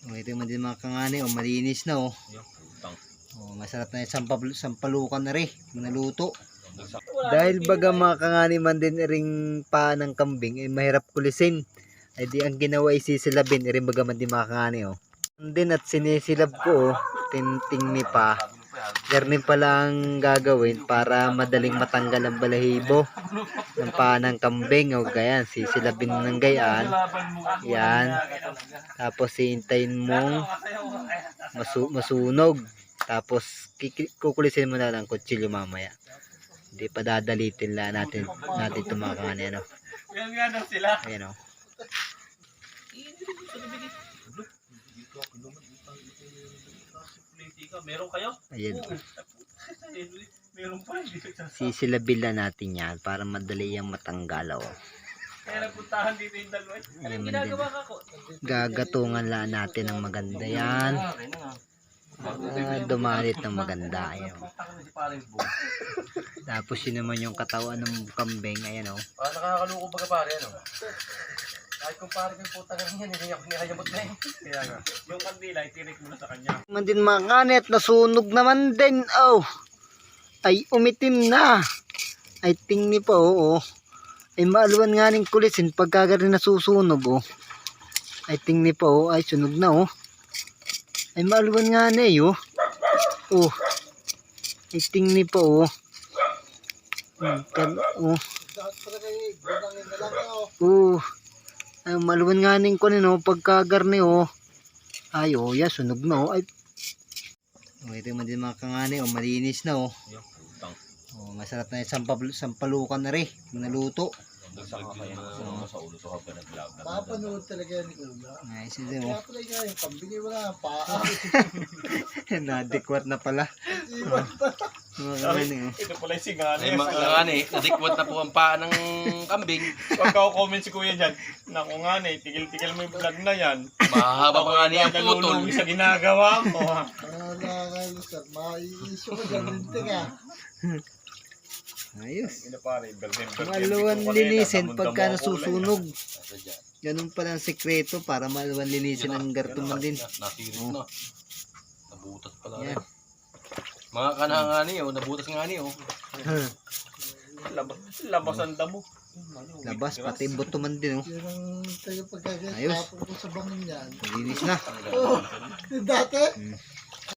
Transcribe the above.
Ito man din mga kangani, malinis na masarap na yung sampalukan na rin, naluto. Dahil baga mga kangani man din ring paa ng kambing, mahirap kulisin. Ay di ang ginawa ay sisilabin, rin baga man din mga kangani Din at sinisilab ko tinting ni pa. Garnin pala ang gagawin para madaling matanggal ang balahibo ng paa ng kambing. Ganyan, sisilabin ng gayaan. Yan. Tapos hihintayin mong masunog. Tapos kukulisin mo na lang kutsilyo mamaya. Hindi pa dadalitin lang natin ito mga kangani. Ayan o. Meron kayo? Ayan. Meron pa. Sisilabin lang natin yan para madali yung matanggal. Kaya nagpuntahan dito yung dalawa. Ayan man din. Gagatungan lang natin ng maganda yan. Dumalit ng maganda. Ayan. Tapos yun naman yung katawan ng kambing. Ayan o. Nakakaloko baga pare kahit kung pare yung puta lang yan, nihayamot na Kaya nga. Yung kandila, itirik mo na sa kanya. Man din mga kanit, nasunog naman din. Ay umitim na. Ay tingni pa Ay maaluan nga rin kulisin pagka rin nasusunog Ay tingni pa ay sunog na Ay maaluan nga na Ay tingni pa Ay maluwan nga ning ko pagkagarni ay ya sunog na ay ito man din mga kangani malinis na masarap na yung sampalukan na rin naluto. Papanood talaga yan ni Ula. Ay sige Kaya pala yung kambing wala ang paa. Nadikwat na pala. Ito pala yung singani. Ay mga kangani, nadikwat na po ang paa ng kambing. Pagka-comment si kuya dyan, naku nga tigil-tigil mo yung vlog na yan. Mahaba pa nga niya ang putol. Naluluwi sa ginagawa mo. Sir, maiisyo ka ganun nga. Ayos. Maluwan Maluwan linisin pagka nasusunog. Ganun pala ang sekreto para maluwan linisin ang gartuman din. Nasirit na. Nabutas pala rin. Mga kanangani nabutas nga ni Labas ang damo. Labas pati buto man din Yun ang tayo pagkagat. Ayos. Tapos ko sa bangin yan. Linis na. Dati,